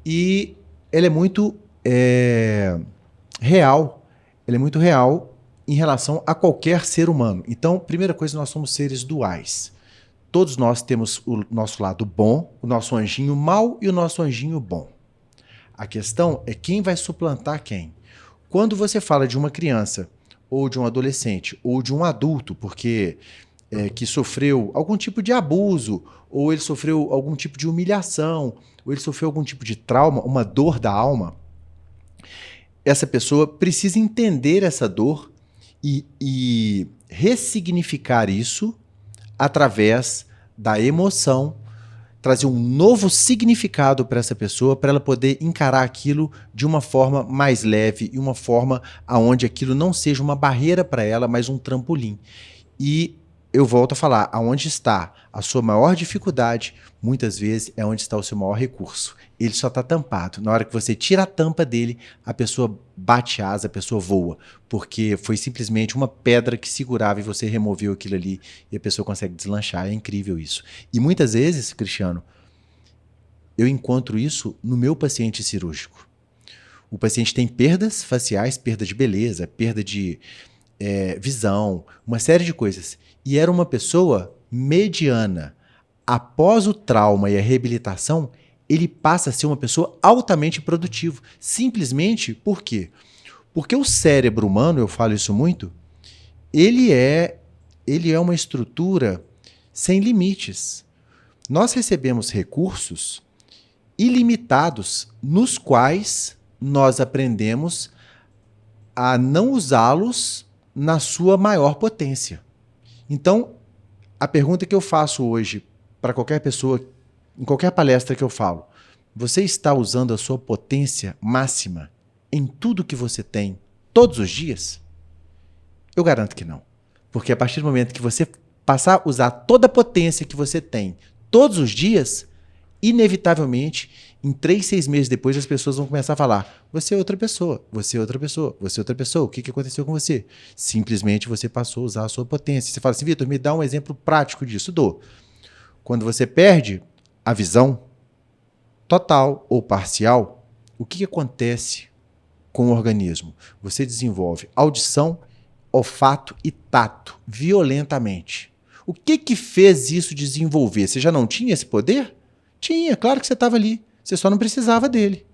e ela é muito real. Ela é muito real em relação a qualquer ser humano. Então, primeira coisa, nós somos seres duais. Todos nós temos o nosso lado bom, o nosso anjinho mau e o nosso anjinho bom. A questão é quem vai suplantar quem. Quando você fala de uma criança, ou de um adolescente, ou de um adulto, porque que sofreu algum tipo de abuso, ou ele sofreu algum tipo de humilhação, ou ele sofreu algum tipo de trauma, uma dor da alma, essa pessoa precisa entender essa dor e ressignificar isso através da emoção, trazer um novo significado para essa pessoa, para ela poder encarar aquilo de uma forma mais leve e uma forma onde aquilo não seja uma barreira para ela, mas um trampolim. E eu volto a falar, aonde está a sua maior dificuldade, muitas vezes é onde está o seu maior recurso. Ele só está tampado. Na hora que você tira a tampa dele, a pessoa bate asa, a pessoa voa, porque foi simplesmente uma pedra que segurava e você removeu aquilo ali e a pessoa consegue deslanchar. É incrível isso. E muitas vezes, Cristiano, eu encontro isso no meu paciente cirúrgico. O paciente tem perdas faciais, perda de beleza, perda de visão, uma série de coisas. E era uma pessoa mediana. Após o trauma e a reabilitação, ele passa a ser uma pessoa altamente produtiva. Simplesmente por quê? Porque o cérebro humano, eu falo isso muito, ele é uma estrutura sem limites. Nós recebemos recursos ilimitados, nos quais nós aprendemos a não usá-los na sua maior potência. Então, a pergunta que eu faço hoje para qualquer pessoa, em qualquer palestra que eu falo, você está usando a sua potência máxima em tudo que você tem todos os dias? Eu garanto que não. Porque a partir do momento que você passar a usar toda a potência que você tem todos os dias, inevitavelmente Em 3, 6 meses depois, as pessoas vão começar a falar: você é outra pessoa, você é outra pessoa, você é outra pessoa. O que aconteceu com você? Simplesmente você passou a usar a sua potência. Você fala assim: Vitor, me dá um exemplo prático disso. Dou. Quando você perde a visão, total ou parcial, o que acontece com o organismo? Você desenvolve audição, olfato e tato violentamente. O que fez isso desenvolver? Você já não tinha esse poder? Tinha, claro que você estava ali. Você só não precisava dele.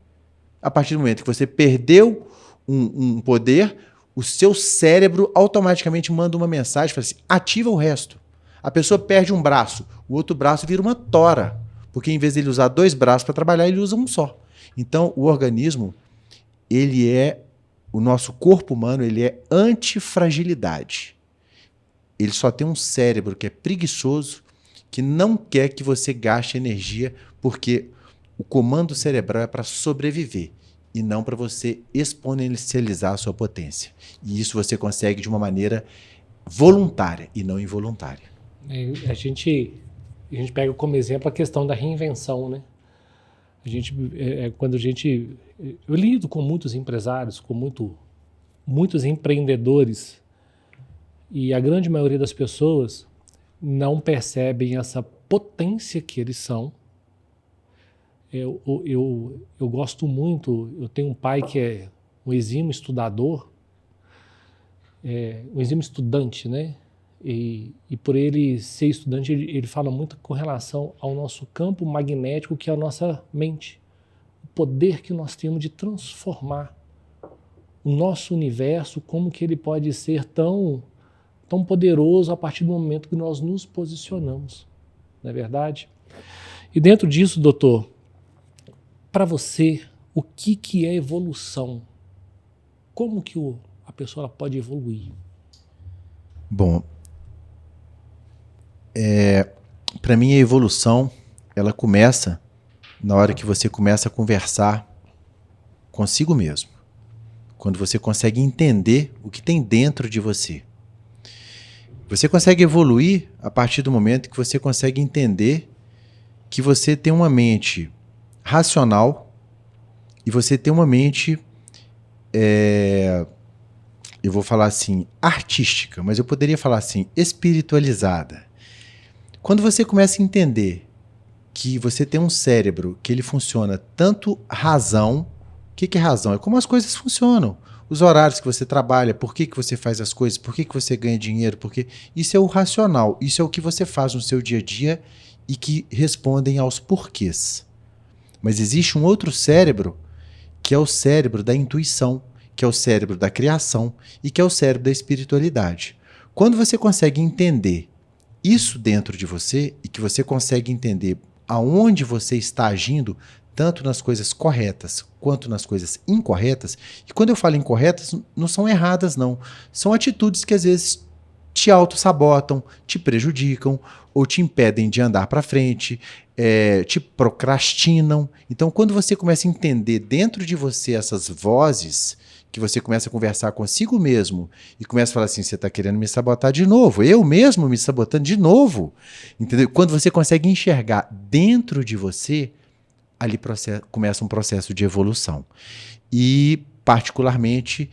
A partir do momento que você perdeu um poder, o seu cérebro automaticamente manda uma mensagem, fala assim, ativa o resto. A pessoa perde um braço, o outro braço vira uma tora, porque em vez de ele usar 2 braços para trabalhar, ele usa um só. Então, o organismo, o nosso corpo humano, ele é antifragilidade. Ele só tem um cérebro que é preguiçoso, que não quer que você gaste energia, porque o comando cerebral é para sobreviver e não para você exponencializar a sua potência. E isso você consegue de uma maneira voluntária e não involuntária. A gente pega como exemplo a questão da reinvenção, né? Eu lido com muitos empresários, com muitos empreendedores, e a grande maioria das pessoas não percebem essa potência que eles são. Eu gosto muito, eu tenho um pai que é um exímio estudador, um exímio estudante, né? E por ele ser estudante, ele fala muito com relação ao nosso campo magnético, que é a nossa mente. O poder que nós temos de transformar o nosso universo, como que ele pode ser tão poderoso a partir do momento que nós nos posicionamos. Não é verdade? E dentro disso, doutor, para você, o que é evolução? Como que a pessoa pode evoluir? Bom, para mim a evolução, ela começa na hora que você começa a conversar consigo mesmo. Quando você consegue entender o que tem dentro de você. Você consegue evoluir a partir do momento que você consegue entender que você tem uma mente racional e você tem uma mente, eu vou falar assim, artística, mas eu poderia falar assim, espiritualizada. Quando você começa a entender que você tem um cérebro que ele funciona tanto razão, o que é razão? É como as coisas funcionam. Os horários que você trabalha, por que você faz as coisas, por que você ganha dinheiro, porque isso é o racional, isso é o que você faz no seu dia a dia e que respondem aos porquês. Mas existe um outro cérebro, que é o cérebro da intuição, que é o cérebro da criação e que é o cérebro da espiritualidade. Quando você consegue entender isso dentro de você e que você consegue entender aonde você está agindo, tanto nas coisas corretas quanto nas coisas incorretas, e quando eu falo incorretas, não são erradas não, são atitudes que às vezes te auto-sabotam, te prejudicam ou te impedem de andar para frente, te procrastinam. Então, quando você começa a entender dentro de você essas vozes, que você começa a conversar consigo mesmo e começa a falar assim, você está querendo me sabotar de novo, eu mesmo me sabotando de novo, entendeu? Quando você consegue enxergar dentro de você, ali começa um processo de evolução. E, particularmente,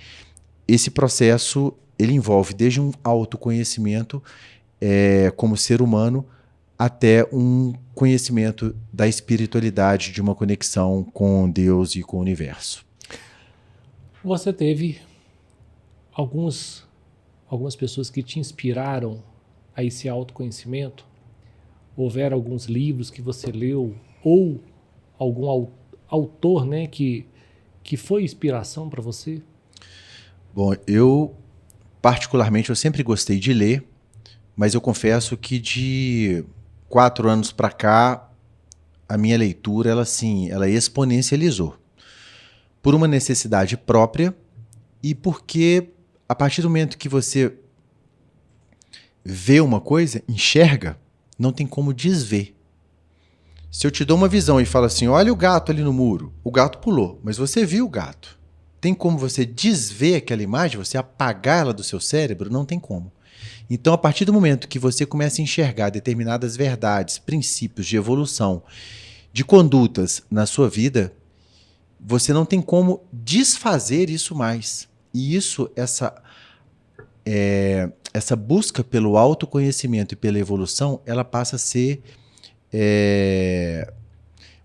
esse processo ele envolve desde um autoconhecimento como ser humano até um conhecimento da espiritualidade, de uma conexão com Deus e com o universo. Você teve algumas pessoas que te inspiraram a esse autoconhecimento? Houveram alguns livros que você leu ou algum autor, né, que foi inspiração para você? Bom, particularmente, eu sempre gostei de ler, mas eu confesso que de 4 anos para cá, a minha leitura, ela exponencializou. Por uma necessidade própria e porque, a partir do momento que você vê uma coisa, enxerga, não tem como desver. Se eu te dou uma visão e falo assim, olha o gato ali no muro, o gato pulou, mas você viu o gato. Tem como você desver aquela imagem, você apagar ela do seu cérebro? Não tem como. Então, a partir do momento que você começa a enxergar determinadas verdades, princípios de evolução, de condutas na sua vida, você não tem como desfazer isso mais. E isso, essa busca pelo autoconhecimento e pela evolução, ela passa a ser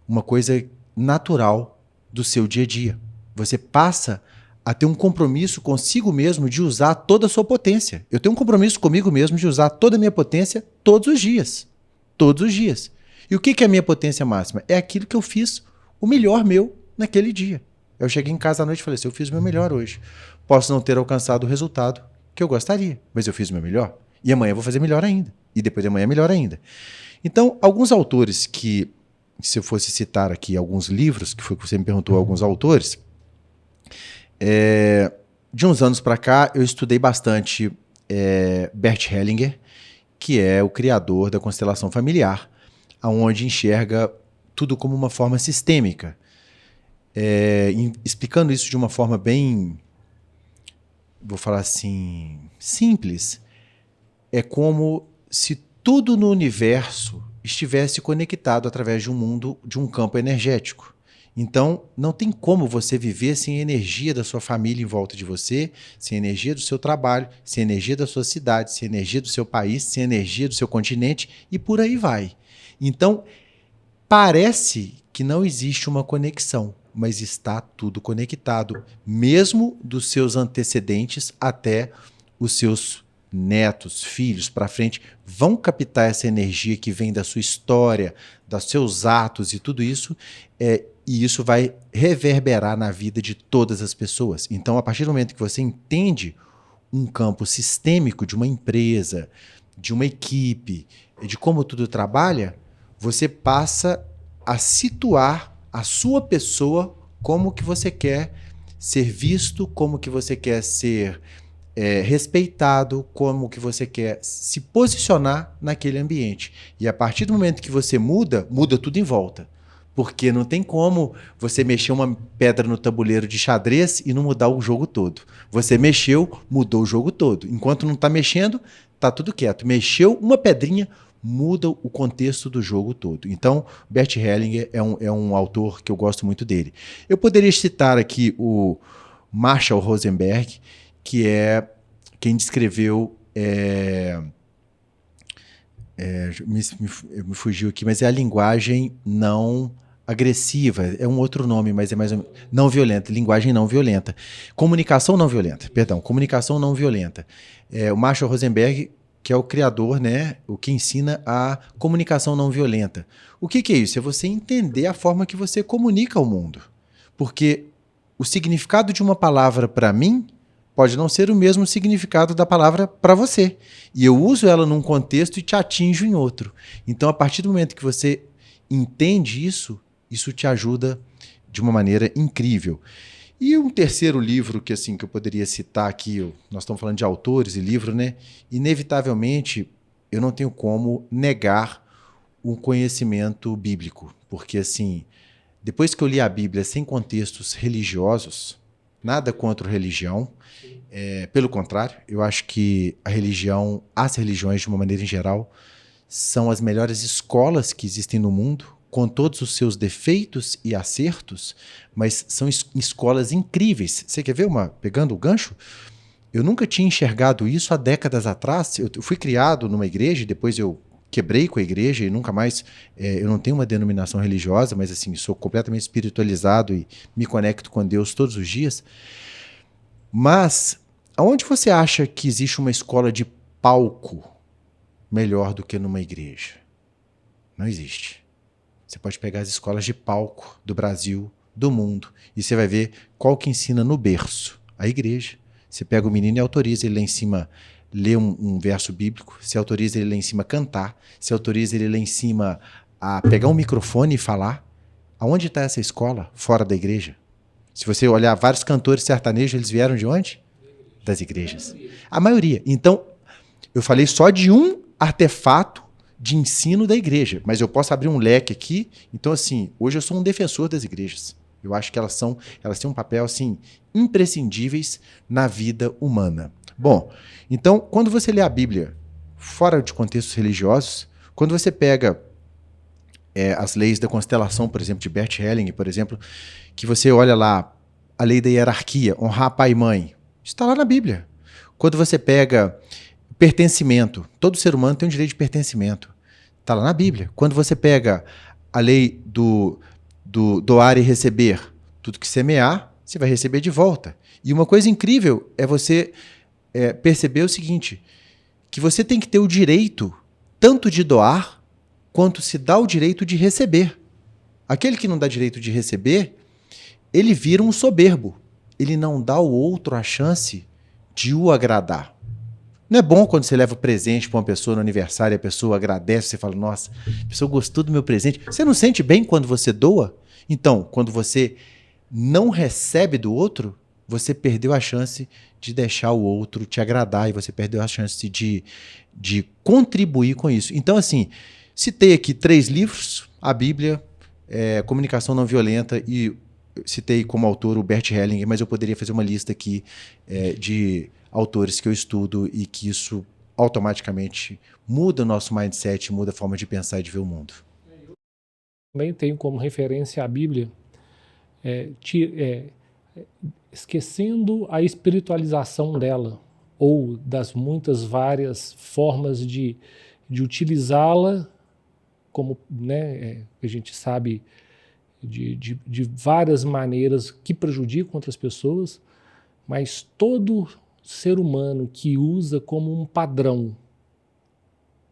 uma coisa natural do seu dia a dia. Você passa a ter um compromisso consigo mesmo de usar toda a sua potência. Eu tenho um compromisso comigo mesmo de usar toda a minha potência todos os dias. Todos os dias. E o que é a minha potência máxima? É aquilo que eu fiz o melhor meu naquele dia. Eu cheguei em casa à noite e falei assim, eu fiz o meu melhor hoje. Posso não ter alcançado o resultado que eu gostaria, mas eu fiz o meu melhor. E amanhã eu vou fazer melhor ainda. E depois de amanhã melhor ainda. Então, alguns autores que, se eu fosse citar aqui alguns livros, que foi que você me perguntou, alguns autores, de uns anos para cá eu estudei bastante Bert Hellinger, que é o criador da constelação familiar, onde enxerga tudo como uma forma sistêmica. Explicando isso de uma forma bem, vou falar assim, simples, é como se tudo no universo estivesse conectado através de um mundo, de um campo energético. Então, não tem como você viver sem a energia da sua família em volta de você, sem a energia do seu trabalho, sem a energia da sua cidade, sem a energia do seu país, sem a energia do seu continente, e por aí vai. Então, parece que não existe uma conexão, mas está tudo conectado, mesmo dos seus antecedentes até os seus netos, filhos para frente, vão captar essa energia que vem da sua história, dos seus atos e tudo isso, e isso vai reverberar na vida de todas as pessoas. Então, a partir do momento que você entende um campo sistêmico de uma empresa, de uma equipe, de como tudo trabalha, você passa a situar a sua pessoa como que você quer ser visto, como que você quer ser respeitado, como que você quer se posicionar naquele ambiente. E a partir do momento que você muda tudo em volta. Porque não tem como você mexer uma pedra no tabuleiro de xadrez e não mudar o jogo todo. Você mexeu, mudou o jogo todo. Enquanto não está mexendo, está tudo quieto. Mexeu uma pedrinha, muda o contexto do jogo todo. Então, Bert Hellinger é um autor que eu gosto muito dele. Eu poderia citar aqui o Marshall Rosenberg, que é quem descreveu... me fugiu aqui, mas é a linguagem não agressiva, é um outro nome, mas é mais ou menos não violenta, linguagem não violenta. Comunicação não violenta. O Marshall Rosenberg, que é o criador, né, o que ensina a comunicação não violenta. O que é isso? É você entender a forma que você comunica ao mundo. Porque o significado de uma palavra para mim pode não ser o mesmo significado da palavra para você. E eu uso ela num contexto e te atinjo em outro. Então, a partir do momento que você entende isso, isso te ajuda de uma maneira incrível. E um terceiro livro que eu poderia citar aqui, nós estamos falando de autores e livro, né? Inevitavelmente, eu não tenho como negar o conhecimento bíblico. Porque, depois que eu li a Bíblia sem contextos religiosos, nada contra a religião, pelo contrário, eu acho que as religiões, de uma maneira em geral, são as melhores escolas que existem no mundo, com todos os seus defeitos e acertos, mas são escolas incríveis. Você quer ver pegando o gancho? Eu nunca tinha enxergado isso há décadas atrás. Eu fui criado numa igreja, depois eu quebrei com a igreja e nunca mais... eu não tenho uma denominação religiosa, mas sou completamente espiritualizado e me conecto com Deus todos os dias. Mas aonde você acha que existe uma escola de palco melhor do que numa igreja? Não existe. Você pode pegar as escolas de palco do Brasil, do mundo, e você vai ver qual que ensina no berço. A igreja. Você pega o menino e autoriza ele lá em cima ler um verso bíblico, você autoriza ele lá em cima cantar, você autoriza ele lá em cima a pegar um microfone e falar. Aonde está essa escola? Fora da igreja. Se você olhar vários cantores sertanejos, eles vieram de onde? Das igrejas. A maioria. Então, eu falei só de um artefato de ensino da igreja, mas eu posso abrir um leque aqui. Então, hoje eu sou um defensor das igrejas. Eu acho que elas têm um papel, imprescindíveis na vida humana. Bom, então, quando você lê a Bíblia fora de contextos religiosos, quando você pega as leis da constelação, por exemplo, de Bert Helling, por exemplo, que você olha lá, a lei da hierarquia, honrar pai e mãe, está lá na Bíblia. Quando você pega pertencimento, todo ser humano tem um direito de pertencimento, está lá na Bíblia. Quando você pega a lei do doar e receber, tudo que semear, você vai receber de volta. E uma coisa incrível é você perceber o seguinte, que você tem que ter o direito tanto de doar, quanto se dá o direito de receber. Aquele que não dá direito de receber, ele vira um soberbo. Ele não dá ao outro a chance de o agradar. Não é bom quando você leva presente para uma pessoa no aniversário e a pessoa agradece, você fala, nossa, a pessoa gostou do meu presente. Você não sente bem quando você doa? Então, quando você não recebe do outro, você perdeu a chance de deixar o outro te agradar e você perdeu a chance de contribuir com isso. Então, assim, citei aqui 3 livros, a Bíblia, Comunicação Não Violenta e citei como autor o Bert Hellinger, mas eu poderia fazer uma lista aqui de autores que eu estudo e que isso automaticamente muda o nosso mindset, muda a forma de pensar e de ver o mundo. Também tenho como referência a Bíblia, esquecendo a espiritualização dela, ou das muitas várias formas de utilizá-la, como a gente sabe, de várias maneiras que prejudicam outras pessoas, mas todo ser humano que usa como um padrão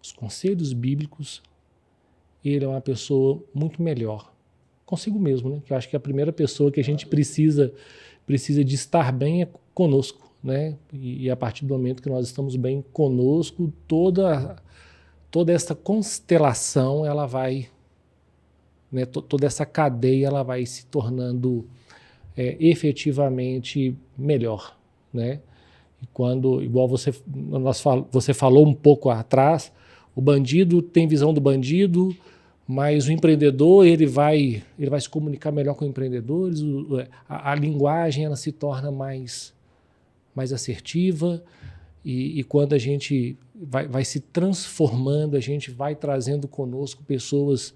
os conselhos bíblicos, ele é uma pessoa muito melhor consigo mesmo, né? Que eu acho que a primeira pessoa que a gente precisa de estar bem é conosco, né? E a partir do momento que nós estamos bem conosco, toda essa constelação, ela vai, né? Toda essa cadeia, ela vai se tornando efetivamente melhor, né? E quando, igual você falou um pouco atrás, o bandido tem visão do bandido, mas o empreendedor ele vai se comunicar melhor com empreendedores, a linguagem ela se torna mais assertiva e quando a gente vai se transformando, a gente vai trazendo conosco pessoas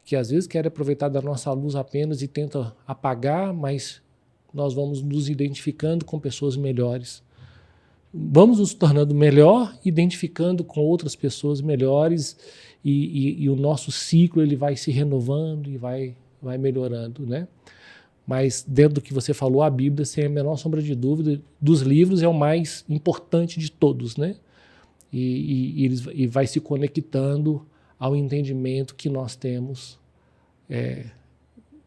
que às vezes querem aproveitar da nossa luz apenas e tentam apagar, mas nós vamos nos identificando com pessoas melhores. Vamos nos tornando melhor, identificando com outras pessoas melhores e o nosso ciclo ele vai se renovando e vai melhorando, né? Mas dentro do que você falou, a Bíblia, sem a menor sombra de dúvida, dos livros é o mais importante de todos, né? E vai se conectando ao entendimento que nós temos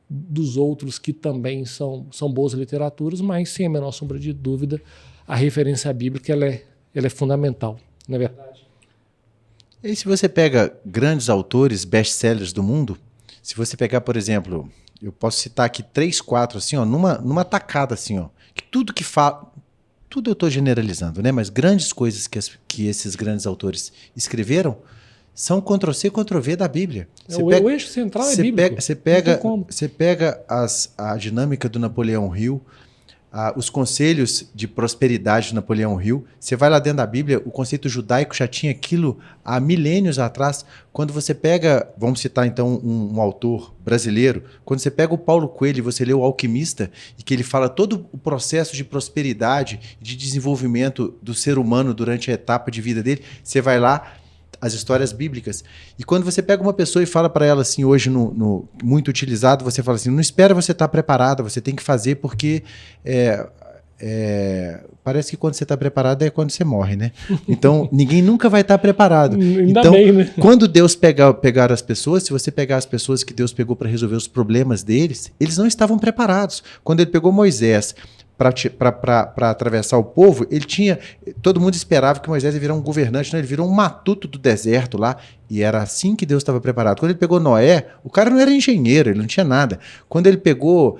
dos outros que também são boas literaturas, mas sem a menor sombra de dúvida, a referência bíblica ela é fundamental, não é verdade? E se você pega grandes autores, best-sellers do mundo, se você pegar, por exemplo, eu posso citar aqui 3, 4, assim, ó, numa tacada, assim, ó, que tudo que fala, tudo eu estou generalizando, né? Mas grandes coisas que esses grandes autores escreveram são Ctrl+C, Ctrl+V da Bíblia. O eixo central é bíblico. Você pega a dinâmica do Napoleão Hill, os conselhos de prosperidade de Napoleão Hill, você vai lá dentro da Bíblia, o conceito judaico já tinha aquilo há milênios atrás. Quando você pega, vamos citar então um autor brasileiro, quando você pega o Paulo Coelho e você lê O Alquimista, e que ele fala todo o processo de prosperidade, de desenvolvimento do ser humano durante a etapa de vida dele, você vai lá, as histórias bíblicas. E quando você pega uma pessoa e fala para ela assim, hoje muito utilizado, você fala assim, não espera você estar preparada, você tem que fazer porque parece que quando você está preparado é quando você morre, né? Então, ninguém nunca vai estar preparado. Então, bem, né? Quando Deus pegar as pessoas, se você pegar as pessoas que Deus pegou para resolver os problemas deles, eles não estavam preparados. Quando ele pegou Moisés para atravessar o povo, todo mundo esperava que Moisés ia virar um governante, não, ele virou um matuto do deserto lá, e era assim que Deus estava preparado. Quando ele pegou Noé, o cara não era engenheiro, ele não tinha nada. Quando ele pegou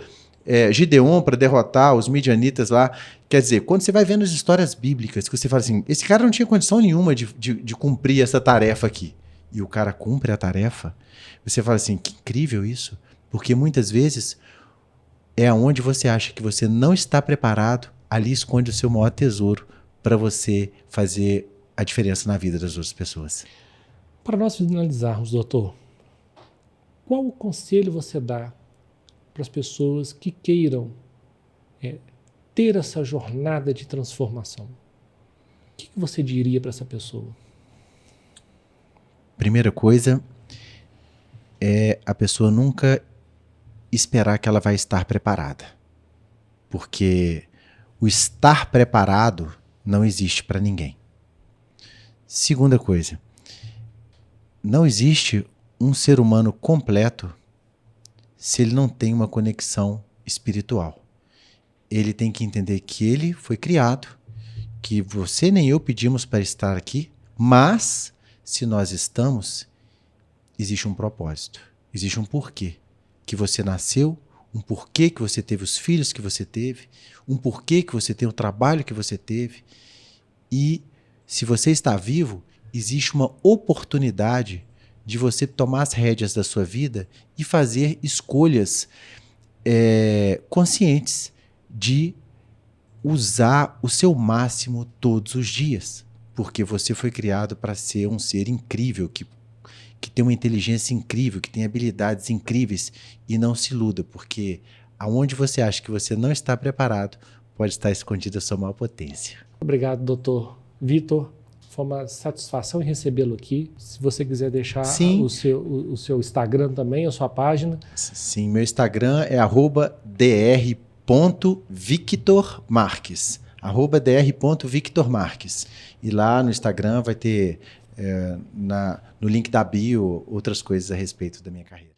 Gideon para derrotar os midianitas lá, quer dizer, quando você vai vendo as histórias bíblicas, que você fala assim, esse cara não tinha condição nenhuma de cumprir essa tarefa aqui, e o cara cumpre a tarefa, você fala assim, que incrível isso, porque muitas vezes é onde você acha que você não está preparado, ali esconde o seu maior tesouro para você fazer a diferença na vida das outras pessoas. Para nós finalizarmos, doutor, qual o conselho você dá para as pessoas que queiram ter essa jornada de transformação? O que você diria para essa pessoa? Primeira coisa é a pessoa nunca esperar que ela vai estar preparada. Porque o estar preparado não existe para ninguém. Segunda coisa, não existe um ser humano completo se ele não tem uma conexão espiritual. Ele tem que entender que ele foi criado, que você nem eu pedimos para estar aqui, mas se nós estamos, existe um propósito, existe um porquê que você nasceu, um porquê que você teve os filhos que você teve, um porquê que você tem o trabalho que você teve. E se você está vivo, existe uma oportunidade de você tomar as rédeas da sua vida e fazer escolhas conscientes de usar o seu máximo todos os dias. Porque você foi criado para ser um ser incrível, que tem uma inteligência incrível, que tem habilidades incríveis, e não se iluda, porque aonde você acha que você não está preparado, pode estar escondida a sua maior potência. Obrigado, Dr. Vitor. Foi uma satisfação em recebê-lo aqui. Se você quiser deixar o seu Instagram também, a sua página. Sim, meu Instagram é @dr.victormarques. @dr.victormarques. E lá no Instagram vai ter, no link da bio, outras coisas a respeito da minha carreira.